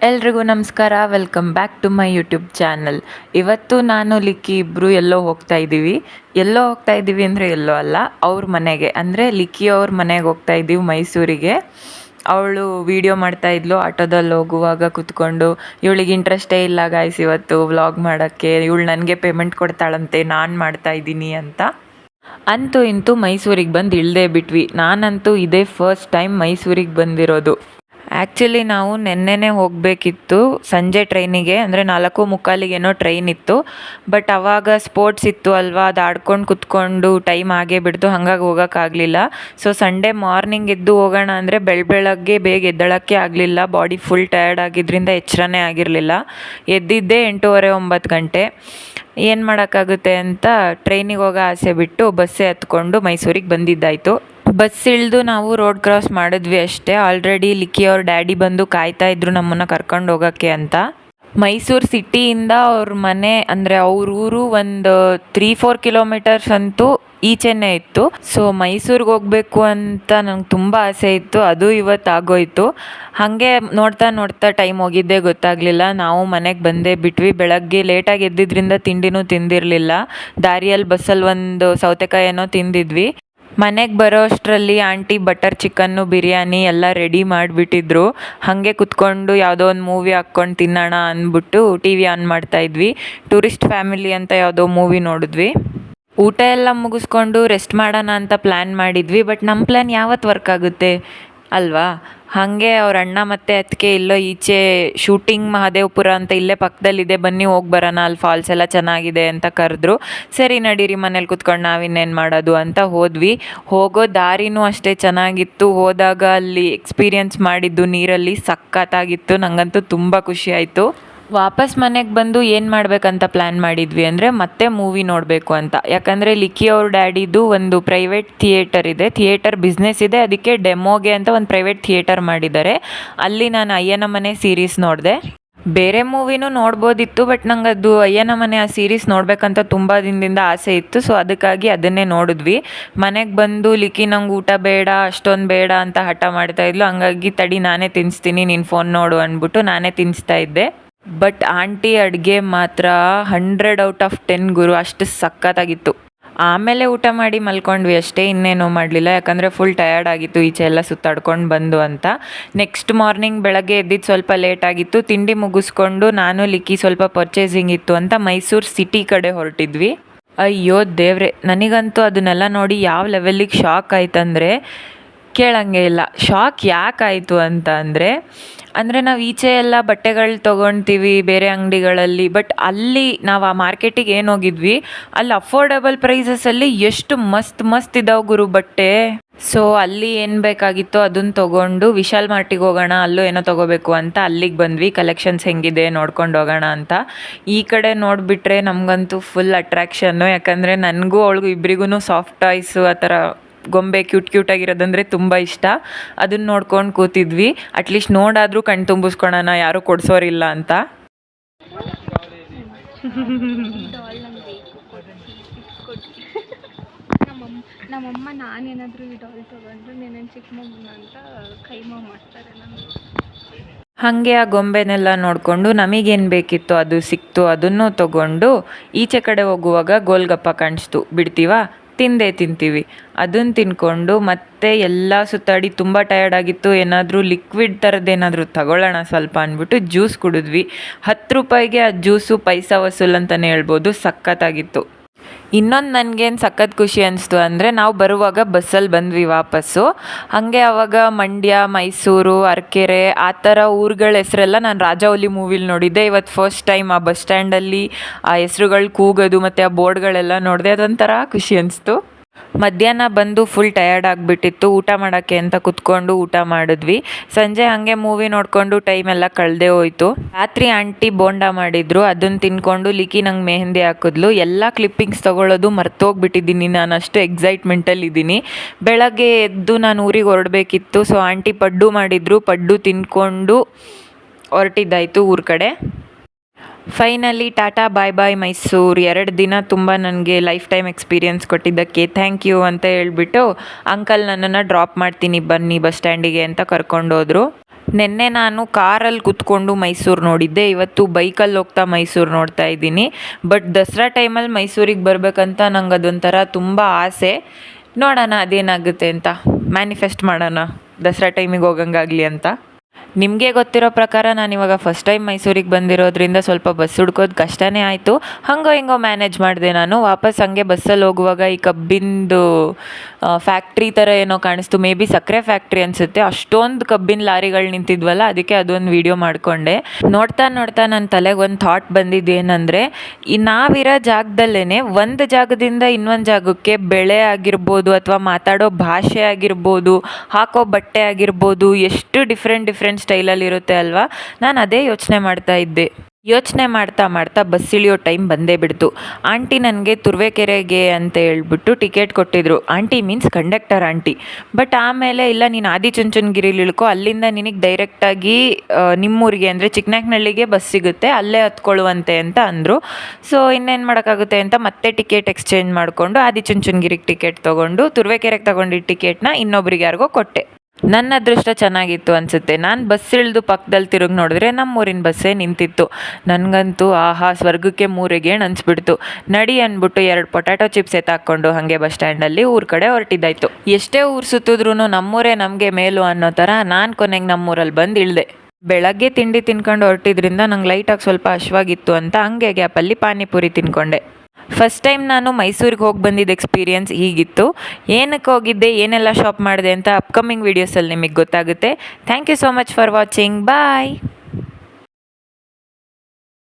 ಎಲ್ರಿಗೂ ನಮಸ್ಕಾರ. Welcome back to my YouTube channel. ಇವತ್ತು ನಾನು ಲಿಕ್ಕಿ ಇಬ್ಬರು ಎಲ್ಲೋ ಹೋಗ್ತಾ ಇದ್ದೀವಿ ಅಂದರೆ ಎಲ್ಲೋ ಅಲ್ಲ, ಅವ್ರ ಮನೆಗೆ, ಅಂದರೆ ಲಿಕ್ಕಿ ಅವ್ರ ಮನೆಗೆ ಹೋಗ್ತಾ ಇದ್ದೀವಿ, ಮೈಸೂರಿಗೆ. ಅವಳು ವೀಡಿಯೋ ಮಾಡ್ತಾಯಿದ್ಲು ಆಟೋದಲ್ಲಿ ಹೋಗುವಾಗ ಕೂತ್ಕೊಂಡು. ಇವಳಿಗೆ ಇಂಟ್ರೆಸ್ಟೇ ಇಲ್ಲ ಗಾಯ್ಸ್ ಇವತ್ತು ವ್ಲಾಗ್ ಮಾಡೋಕ್ಕೆ. ಇವಳು ನನಗೆ ಪೇಮೆಂಟ್ ಕೊಡ್ತಾಳಂತೆ, ನಾನು ಮಾಡ್ತಾಯಿದ್ದೀನಿ ಅಂತ. ಅಂತೂ ಇಂತೂ ಮೈಸೂರಿಗೆ ಬಂದು ಇಳ್ದೇ ಬಿಟ್ವಿ. ನಾನಂತೂ ಇದೇ ಫಸ್ಟ್ ಟೈಮ್ ಮೈಸೂರಿಗೆ ಬಂದಿರೋದು. ಆ್ಯಕ್ಚುಲಿ ನಾವು ನೆನ್ನೆನೇ ಹೋಗಬೇಕಿತ್ತು ಸಂಜೆ ಟ್ರೈನಿಗೆ, ಅಂದರೆ 4:45 ಟ್ರೈನ್ ಇತ್ತು. ಬಟ್ ಆವಾಗ ಸ್ಪೋರ್ಟ್ಸ್ ಇತ್ತು ಅಲ್ವಾ, ಅದು ಆಡ್ಕೊಂಡು ಕುತ್ಕೊಂಡು ಟೈಮ್ ಆಗೇ ಬಿಡ್ತು, ಹಾಗಾಗಿ ಹೋಗೋಕ್ಕಾಗಲಿಲ್ಲ. ಸೊ ಸಂಡೇ ಮಾರ್ನಿಂಗ್ ಎದ್ದು ಹೋಗೋಣ ಅಂದರೆ ಬೆಳಗ್ಗೆ ಬೇಗ ಎದ್ದೇಳೋಕ್ಕೆ ಆಗಲಿಲ್ಲ. ಬಾಡಿ ಫುಲ್ ಟಯರ್ಡ್ ಆಗಿದ್ದರಿಂದ ಎಚ್ಚರನೇ ಆಗಿರಲಿಲ್ಲ. ಎದ್ದಿದ್ದೇ 8:30 9 ಗಂಟೆ. ಏನು ಮಾಡೋಕ್ಕಾಗುತ್ತೆ ಅಂತ ಟ್ರೈನಿಗೆ ಹೋಗೋ ಆಸೆ ಬಿಟ್ಟು ಬಸ್ಸೇ ಹತ್ಕೊಂಡು ಮೈಸೂರಿಗೆ ಬಂದಿದ್ದಾಯಿತು. ಬಸ್ ಇಳಿದು ನಾವು ರೋಡ್ ಕ್ರಾಸ್ ಮಾಡಿದ್ವಿ ಅಷ್ಟೇ. ಆಲ್ರೆಡಿ ಲಿಕ್ಕಿ ಅವ್ರ ಡ್ಯಾಡಿ ಬಂದು ಕಾಯ್ತಾ ಇದ್ರು ನಮ್ಮನ್ನು ಕರ್ಕೊಂಡು ಹೋಗೋಕ್ಕೆ ಅಂತ. ಮೈಸೂರು ಸಿಟಿಯಿಂದ ಅವ್ರ ಮನೆ, ಅಂದರೆ ಅವ್ರ ಊರು ಒಂದು 3-4 ಕಿಲೋಮೀಟರ್ಸ್ ಅಂತೂ ಈಚೆನೇ ಇತ್ತು. ಸೊ ಮೈಸೂರಿಗೆ ಹೋಗಬೇಕು ಅಂತ ನಂಗೆ ತುಂಬ ಆಸೆ ಇತ್ತು, ಅದು ಇವತ್ತು ಆಗೋಯ್ತು. ಹಾಗೆ ನೋಡ್ತಾ ನೋಡ್ತಾ ಟೈಮ್ ಹೋಗಿದ್ದೇ ಗೊತ್ತಾಗಲಿಲ್ಲ. ನಾವು ಮನೆಗೆ ಬಂದೇ ಬಿಟ್ವಿ. ಬೆಳಗ್ಗೆ ಲೇಟಾಗಿ ಎದ್ದಿದ್ದರಿಂದ ತಿಂಡಿನೂ ತಿಂದಿರಲಿಲ್ಲ. ದಾರಿಯಲ್ಲಿ ಬಸ್ಸಲ್ಲಿ ಒಂದು ಸೌತೆಕಾಯಿ ಏನೋ ತಿಂದಿದ್ವಿ. ಮನೆಗೆ ಬರೋ ಅಷ್ಟರಲ್ಲಿ ಆಂಟಿ ಬಟರ್ ಚಿಕನ್ನು ಬಿರಿಯಾನಿ ಎಲ್ಲ ರೆಡಿ ಮಾಡಿಬಿಟ್ಟಿದ್ರು. ಹಾಗೆ ಕುತ್ಕೊಂಡು ಯಾವುದೋ ಒಂದು ಮೂವಿ ಹಾಕ್ಕೊಂಡು ತಿನ್ನೋಣ ಅಂದ್ಬಿಟ್ಟು ಟಿ ವಿ ಆನ್ ಮಾಡ್ತಾಯಿದ್ವಿ. ಟೂರಿಸ್ಟ್ ಫ್ಯಾಮಿಲಿ ಅಂತ ಯಾವುದೋ ಮೂವಿ ನೋಡಿದ್ವಿ. ಊಟ ಎಲ್ಲ ಮುಗಿಸ್ಕೊಂಡು ರೆಸ್ಟ್ ಮಾಡೋಣ ಅಂತ ಪ್ಲ್ಯಾನ್ ಮಾಡಿದ್ವಿ. ಬಟ್ ನಮ್ಮ ಪ್ಲ್ಯಾನ್ ಯಾವತ್ತು ವರ್ಕ್ ಆಗುತ್ತೆ ಅಲ್ವಾ? ಹಾಗೆ ಅವ್ರ ಅಣ್ಣ ಮತ್ತು ಅದಕ್ಕೆ ಇಲ್ಲೋ ಈಚೆ ಶೂಟಿಂಗ್ ಮಹದೇವಪುರ ಅಂತ ಇಲ್ಲೇ ಪಕ್ಕದಲ್ಲಿದೆ, ಬನ್ನಿ ಹೋಗಿ ಬರೋಣ, ಅಲ್ಲಿ ಫಾಲ್ಸ್ ಎಲ್ಲ ಚೆನ್ನಾಗಿದೆ ಅಂತ ಕರೆದ್ರು. ಸರಿ ನಡೀರಿ ಮನೇಲಿ ಕುತ್ಕೊಂಡು ನಾವಿನ್ನೇನು ಮಾಡೋದು ಅಂತ ಹೋದ್ವಿ. ಹೋಗೋ ದಾರಿನೂ ಅಷ್ಟೇ ಚೆನ್ನಾಗಿತ್ತು. ಹೋದಾಗ ಅಲ್ಲಿ ಎಕ್ಸ್ಪೀರಿಯನ್ಸ್ ಮಾಡಿದ್ದು ನೀರಲ್ಲಿ ಸಖತ್ತಾಗಿತ್ತು. ನನಗಂತೂ ತುಂಬ ಖುಷಿ ಆಯಿತು. ವಾಪಸ್ ಮನೆಗೆ ಬಂದು ಏನು ಮಾಡಬೇಕಂತ ಪ್ಲ್ಯಾನ್ ಮಾಡಿದ್ವಿ ಅಂದರೆ ಮತ್ತೆ ಮೂವಿ ನೋಡಬೇಕು ಅಂತ. ಯಾಕಂದರೆ ಲಿಕ್ಕಿ ಅವ್ರ ಡ್ಯಾಡಿದು ಒಂದು ಪ್ರೈವೇಟ್ ಥಿಯೇಟರ್ ಇದೆ, ಥಿಯೇಟರ್ ಬಿಸ್ನೆಸ್ ಇದೆ. ಅದಕ್ಕೆ ಡೆಮೋಗೆ ಅಂತ ಒಂದು ಪ್ರೈವೇಟ್ ಥಿಯೇಟರ್ ಮಾಡಿದ್ದಾರೆ. ಅಲ್ಲಿ ನಾನು ಅಯ್ಯನ ಮನೆ ಸೀರೀಸ್ ನೋಡಿದೆ. ಬೇರೆ ಮೂವಿನೂ ನೋಡ್ಬೋದಿತ್ತು, ಬಟ್ ನಂಗೆ ಅದು ಅಯ್ಯನ ಮನೆ ಆ ಸೀರೀಸ್ ನೋಡಬೇಕಂತ ತುಂಬ ದಿನದಿಂದ ಆಸೆ ಇತ್ತು. ಸೊ ಅದಕ್ಕಾಗಿ ಅದನ್ನೇ ನೋಡಿದ್ವಿ. ಮನೆಗೆ ಬಂದು ಲಿಕ್ಕಿ ನಂಗೆ ಊಟ ಬೇಡ, ಅಷ್ಟೊಂದು ಬೇಡ ಅಂತ ಹಠ ಮಾಡ್ತಾಯಿದ್ಲು. ಹಂಗಾಗಿ ತಡಿ ನಾನೇ ತಿನ್ನಿಸ್ತೀನಿ, ನೀನು ಫೋನ್ ನೋಡು ಅಂದ್ಬಿಟ್ಟು ನಾನೇ ತಿನ್ನಿಸ್ತಾ ಇದ್ದೆ. ಬಟ್ ಆಂಟಿ ಅಡುಗೆ ಮಾತ್ರ 100/10 ಗುರು, ಅಷ್ಟು ಸಖತ್ತಾಗಿತ್ತು. ಆಮೇಲೆ ಊಟ ಮಾಡಿ ಮಲ್ಕೊಂಡ್ವಿ ಅಷ್ಟೇ, ಇನ್ನೇನೂ ಮಾಡಲಿಲ್ಲ. ಯಾಕಂದರೆ ಫುಲ್ ಟಯರ್ಡ್ ಆಗಿತ್ತು ಈಚೆ ಎಲ್ಲ ಸುತ್ತಾಡ್ಕೊಂಡು ಬಂದು ಅಂತ. ನೆಕ್ಸ್ಟ್ ಮಾರ್ನಿಂಗ್ ಬೆಳಗ್ಗೆ ಎದ್ದಿದ್ದು ಸ್ವಲ್ಪ ಲೇಟ್ ಆಗಿತ್ತು. ತಿಂಡಿ ಮುಗಿಸ್ಕೊಂಡು ನಾನು ಲಿಕ್ಕಿ ಸ್ವಲ್ಪ ಪರ್ಚೇಸಿಂಗ್ ಇತ್ತು ಅಂತ ಮೈಸೂರು ಸಿಟಿ ಕಡೆ ಹೊರಟಿದ್ವಿ. ಅಯ್ಯೋ ದೇವ್ರೆ, ನನಗಂತೂ ಅದನ್ನೆಲ್ಲ ನೋಡಿ ಯಾವ ಲೆವೆಲ್ಲಿಗೆ ಶಾಕ್ ಆಯ್ತಂದರೆ ಕೇಳಂಗೆ ಇಲ್ಲ. ಶಾಕ್ ಯಾಕಾಯಿತು ಅಂತ ಅಂದರೆ ನಾವು ಈಚೆ ಎಲ್ಲ ಬಟ್ಟೆಗಳು ತೊಗೊಳ್ತೀವಿ ಬೇರೆ ಅಂಗಡಿಗಳಲ್ಲಿ, ಬಟ್ ಅಲ್ಲಿ ನಾವು ಆ ಮಾರ್ಕೆಟಿಗೆ ಏನು ಹೋಗಿದ್ವಿ, ಅಲ್ಲಿ ಅಫೋರ್ಡಬಲ್ ಪ್ರೈಸಸಲ್ಲಿ ಎಷ್ಟು ಮಸ್ತ್ ಇದ್ದಾವೆ ಗುರು ಬಟ್ಟೆ. ಸೊ ಅಲ್ಲಿ ಏನು ಬೇಕಾಗಿತ್ತೋ ಅದನ್ನು ತೊಗೊಂಡು ವಿಶಾಲ್ ಮಾರ್ಟಿಗೆ ಹೋಗೋಣ, ಅಲ್ಲೂ ಏನೋ ತೊಗೋಬೇಕು ಅಂತ ಅಲ್ಲಿಗೆ ಬಂದ್ವಿ. ಕಲೆಕ್ಷನ್ಸ್ ಹೆಂಗಿದೆ ನೋಡ್ಕೊಂಡು ಹೋಗೋಣ ಅಂತ. ಈ ಕಡೆ ನೋಡಿಬಿಟ್ರೆ ನಮಗಂತೂ ಫುಲ್ ಅಟ್ರ್ಯಾಕ್ಷನ್ನು. ಯಾಕಂದರೆ ನನಗೂ ಅವಳಿಗೂ ಇಬ್ಬರಿಗೂ ಸಾಫ್ಟ್ ಟಾಯ್ಸು ಆ ಥರ ಗೊಂಬೆ ಕ್ಯೂಟಾಗಿರೋದಂದರೆ ತುಂಬ ಇಷ್ಟ. ಅದನ್ನು ನೋಡ್ಕೊಂಡು ಕೂತಿದ್ವಿ. ಅಟ್ಲೀಸ್ಟ್ ನೋಡಾದರೂ ಕಣ್ ತುಂಬಿಸ್ಕೊಳೋಣ, ಯಾರೂ ಕೊಡಿಸೋರಿಲ್ಲ ಅಂತ. ನಮ್ಮಮ್ಮ ನಾನೇನಾದರೂ ಈ ಡಾಲ್ ತೊಗೊಂಡ್ರೆ ನೀನೇನು ಚಿಕ್ಕ ಮಗುನ ಅಂತ ಕೈಮಾ ಮಾಡ್ತಾರೆ ನನಗೆ. ಹಾಗೆ ಆ ಗೊಂಬೆನೆಲ್ಲ ನೋಡಿಕೊಂಡು ನಮಗೇನು ಬೇಕಿತ್ತು ಅದು ಸಿಕ್ತು, ಅದನ್ನು ತೊಗೊಂಡು ಈಚೆ ಕಡೆ ಹೋಗುವಾಗ ಗೋಲ್ಗಪ್ಪ ಕಾಣಿಸ್ತು, ಬಿಡ್ತೀವಾ, ತಿಂತೀವಿ. ಅದನ್ನು ತಿನ್ಕೊಂಡು ಮತ್ತೆ ಎಲ್ಲ ಸುತ್ತಾಡಿ ತುಂಬ ಟಯರ್ಡ್ ಆಗಿತ್ತು. ಏನಾದರೂ ಲಿಕ್ವಿಡ್ ಥರದ್ದೇನಾದರೂ ತಗೊಳ್ಳೋಣ ಸ್ವಲ್ಪ ಅಂದ್ಬಿಟ್ಟು ಜ್ಯೂಸ್ ಕುಡಿದ್ವಿ. 10 ರೂಪಾಯಿಗೆ ಆ ಜ್ಯೂಸು ಪೈಸಾ ವಸೂಲ್ ಅಂತಲೇ ಹೇಳ್ಬೋದು, ಸಖತ್ತಾಗಿತ್ತು. ಇನ್ನೊಂದು ನನಗೇನು ಸಖತ್ ಖುಷಿ ಅನಿಸ್ತು ಅಂದರೆ ನಾವು ಬರುವಾಗ ಬಸ್ಸಲ್ಲಿ ಬಂದ್ವಿ ವಾಪಸ್ಸು. ಹಾಗೆ ಆವಾಗ ಮಂಡ್ಯ, ಮೈಸೂರು, ಅರಕೆರೆ ಆ ಥರ ಊರುಗಳ ಹೆಸರೆಲ್ಲ ನಾನು ರಾಜವೌಲಿ ಮೂವಿಲಿ ನೋಡಿದ್ದೆ. ಇವತ್ತು ಫಸ್ಟ್ ಟೈಮ್ ಆ ಬಸ್ ಸ್ಟ್ಯಾಂಡಲ್ಲಿ ಆ ಹೆಸ್ರುಗಳು ಕೂಗೋದು ಮತ್ತು ಆ ಬೋರ್ಡ್ಗಳೆಲ್ಲ ನೋಡಿದೆ. ಅದೊಂಥರ ಖುಷಿ ಅನಿಸ್ತು. ಮಧ್ಯಾಹ್ನ ಬಂದು ಫುಲ್ ಟಯರ್ಡ್ ಆಗಿಬಿಟ್ಟಿತ್ತು. ಊಟ ಮಾಡೋಕ್ಕೆ ಅಂತ ಕುತ್ಕೊಂಡು ಊಟ ಮಾಡಿದ್ವಿ. ಸಂಜೆ ಹಾಗೆ ಮೂವಿ ನೋಡಿಕೊಂಡು ಟೈಮೆಲ್ಲ ಕಳೆದೇ ಹೋಯಿತು. ರಾತ್ರಿ ಆಂಟಿ ಬೋಂಡ ಮಾಡಿದ್ರು, ಅದನ್ನು ತಿನ್ಕೊಂಡು ಲಿಕ್ಕಿ ನಂಗೆ ಮೆಹಂದಿ ಹಾಕಿದ್ಲು. ಎಲ್ಲ ಕ್ಲಿಪ್ಪಿಂಗ್ಸ್ ತೊಗೊಳ್ಳೋದು ಮರ್ತೋಗ್ಬಿಟ್ಟಿದ್ದೀನಿ, ನಾನು ಅಷ್ಟು ಎಕ್ಸೈಟ್ಮೆಂಟಲ್ಲಿದ್ದೀನಿ. ಬೆಳಗ್ಗೆ ಎದ್ದು ನಾನು ಊರಿಗೆ ಹೊರಡಬೇಕಿತ್ತು. ಸೊ ಆಂಟಿ ಪಡ್ಡು ಮಾಡಿದ್ರು, ಪಡ್ಡು ತಿನ್ಕೊಂಡು ಹೊರಟಿದ್ದಾಯಿತು ಊರ ಕಡೆ. ಫೈನಲಿ ಟಾಟಾ ಬಾಯ್ ಬಾಯ್ ಮೈಸೂರು. 2 ದಿನ ತುಂಬ ನನಗೆ ಲೈಫ್ ಟೈಮ್ ಎಕ್ಸ್ಪೀರಿಯನ್ಸ್ ಕೊಟ್ಟಿದ್ದಕ್ಕೆ ಥ್ಯಾಂಕ್ ಯು ಅಂತ ಹೇಳ್ಬಿಟ್ಟು ಅಂಕಲ್ ನನ್ನನ್ನು ಡ್ರಾಪ್ ಮಾಡ್ತೀನಿ ಬನ್ನಿ ಬಸ್ ಸ್ಟ್ಯಾಂಡಿಗೆ ಅಂತ ಕರ್ಕೊಂಡೋದ್ರು. ನಿನ್ನೆ ನಾನು ಕಾರಲ್ಲಿ ಕೂತ್ಕೊಂಡು ಮೈಸೂರು ನೋಡಿದ್ದೆ, ಇವತ್ತು ಬೈಕಲ್ಲಿ ಹೋಗ್ತಾ ಮೈಸೂರು ನೋಡ್ತಾ ಇದ್ದೀನಿ. ಬಟ್ ದಸರಾ ಟೈಮಲ್ಲಿ ಮೈಸೂರಿಗೆ ಬರಬೇಕಂತ ನಂಗೆ ಅದೊಂಥರ ತುಂಬ ಆಸೆ. ನೋಡೋಣ ಅದೇನಾಗುತ್ತೆ ಅಂತ, ಮ್ಯಾನಿಫೆಸ್ಟ್ ಮಾಡೋಣ ದಸರಾ ಟೈಮಿಗೆ ಹೋಗಂಗಾಗಲಿ ಅಂತ. ನಿಮಗೆ ಗೊತ್ತಿರೋ ಪ್ರಕಾರ ನಾನು ಇವಾಗ ಫಸ್ಟ್ ಟೈಮ್ ಮೈಸೂರಿಗೆ ಬಂದಿರೋದ್ರಿಂದ ಸ್ವಲ್ಪ ಬಸ್ ಹುಡ್ಕೋದು ಕಷ್ಟನೇ ಆಯಿತು. ಹಂಗೋ ಹಿಂಗೋ ಮ್ಯಾನೇಜ್ ಮಾಡಿದೆ ನಾನು. ವಾಪಸ್ ಹಂಗೆ ಬಸ್ಸಲ್ಲಿ ಹೋಗುವಾಗ ಈ ಕಬ್ಬಿಂದು ಫ್ಯಾಕ್ಟ್ರಿ ಥರ ಏನೋ ಕಾಣಿಸ್ತು, ಮೇ ಬಿ ಸಕ್ಕರೆ ಫ್ಯಾಕ್ಟ್ರಿ ಅನಿಸುತ್ತೆ. ಅಷ್ಟೊಂದು ಕಬ್ಬಿನ ಲಾರಿಗಳು ನಿಂತಿದ್ವಲ್ಲ, ಅದಕ್ಕೆ ಅದೊಂದು ವೀಡಿಯೋ ಮಾಡಿಕೊಂಡೆ. ನೋಡ್ತಾ ನೋಡ್ತಾ ನನ್ನ ತಲೆಗೆ ಒಂದು ಥಾಟ್ ಬಂದಿದ್ದೇನೆಂದರೆ, ಈ ನಾವಿರೋ ಜಾಗದಲ್ಲೇ ಒಂದು ಜಾಗದಿಂದ ಇನ್ನೊಂದು ಜಾಗಕ್ಕೆ ಬೆಳೆ ಆಗಿರ್ಬೋದು ಅಥವಾ ಮಾತಾಡೋ ಭಾಷೆ ಆಗಿರ್ಬೋದು, ಹಾಕೋ ಬಟ್ಟೆ ಆಗಿರ್ಬೋದು, ಎಷ್ಟು ಡಿಫ್ರೆಂಟ್ ಸ್ಟೈಲಲ್ಲಿ ಇರುತ್ತೆ ಅಲ್ವಾ. ನಾನು ಅದೇ ಯೋಚನೆ ಮಾಡ್ತಾ ಬಸ್ ಇಳಿಯೋ ಟೈಮ್ ಬಂದೇ ಬಿಡ್ತು. ಆಂಟಿ ನನಗೆ ತುರುವೇಕೆರೆಗೆ ಅಂತ ಹೇಳ್ಬಿಟ್ಟು ಟಿಕೆಟ್ ಕೊಟ್ಟಿದ್ರು. Aunty means conductor aunty. But ಆಮೇಲೆ ಇಲ್ಲ, ನೀನು ಆದಿಚುಂಚನಗಿರಿಲಿ ಇಳ್ಕೊ, ಅಲ್ಲಿಂದ ನಿನಗೆ ಡೈರೆಕ್ಟಾಗಿ ನಿಮ್ಮೂರಿಗೆ ಅಂದರೆ ಚಿಕ್ಕನಾಯಕನಹಳ್ಳಿಗೆ ಬಸ್ ಸಿಗುತ್ತೆ, ಅಲ್ಲೇ ಹತ್ಕೊಳ್ಳುವಂತೆ ಅಂತ ಅಂದರು. ಸೊ ಇನ್ನೇನು ಮಾಡೋಕ್ಕಾಗುತ್ತೆ ಅಂತ ಮತ್ತೆ ಟಿಕೆಟ್ ಎಕ್ಸ್ಚೇಂಜ್ ಮಾಡಿಕೊಂಡು ಆದಿಚುಂಚನಗಿರಿಗೆ ಟಿಕೆಟ್ ತೊಗೊಂಡು ತುರುವೇಕೆರೆಗೆ ತೊಗೊಂಡಿದ್ದ ಟಿಕೆಟ್ನ ಇನ್ನೊಬ್ರಿಗೆ ಯಾರಿಗೋ ಕೊಟ್ಟೆ. ನನ್ನ ಅದೃಷ್ಟ ಚೆನ್ನಾಗಿತ್ತು ಅನಿಸುತ್ತೆ. ನಾನು ಬಸ್ ಇಳಿದು ಪಕ್ಕದಲ್ಲಿ ತಿರುಗಿ ನೋಡಿದ್ರೆ ನಮ್ಮೂರಿನ ಬಸ್ಸೇ ನಿಂತಿತ್ತು. ನನಗಂತೂ ಆಹಾ, ಸ್ವರ್ಗಕ್ಕೆ ಮೂರಿಗೆ ಅನಿಸ್ಬಿಡ್ತು. ನಡಿ ಅಂದ್ಬಿಟ್ಟು 2 ಪೊಟ್ಯಾಟೊ ಚಿಪ್ಸ್ ಎತ್ತಾಕೊಂಡು ಹಾಗೆ ಬಸ್ ಸ್ಟ್ಯಾಂಡಲ್ಲಿ ಊರ ಕಡೆ ಹೊರಟಿದ್ದಾಯ್ತು. ಎಷ್ಟೇ ಊರು ಸುತ್ತಿದ್ರೂ ನಮ್ಮೂರೇ ನಮಗೆ ಮೇಲು ಅನ್ನೋ ಥರ ನಾನು ಕೊನೆಗೆ ನಮ್ಮೂರಲ್ಲಿ ಬಂದು ಇಳಿದೆ. ಬೆಳಗ್ಗೆ ತಿಂಡಿ ತಿನ್ಕೊಂಡು ಹೊರಟಿದ್ರಿಂದ ನಂಗೆ ಲೈಟಾಗಿ ಸ್ವಲ್ಪ ಹಶ್ವಾಗಿತ್ತು ಅಂತ ಹಂಗೆ ಗ್ಯಾಪಲ್ಲಿ ಪಾನಿಪುರಿ ತಿನ್ಕೊಂಡೆ. ಫಸ್ಟ್ ಟೈಮ್ ನಾನು ಮೈಸೂರಿಗೆ ಹೋಗಿ ಬಂದಿದ್ದ ಎಕ್ಸ್ಪೀರಿಯನ್ಸ್ ಹೀಗಿತ್ತು. ಏನಕ್ಕೆ ಹೋಗಿದ್ದೆ, ಏನೆಲ್ಲ ಶಾಪ್ ಮಾಡಿದೆ ಅಂತ ಅಪ್ಕಮಿಂಗ್ ವೀಡಿಯೋಸಲ್ಲಿ ನಿಮಗೆ ಗೊತ್ತಾಗುತ್ತೆ. Thank you so much for watching. Bye.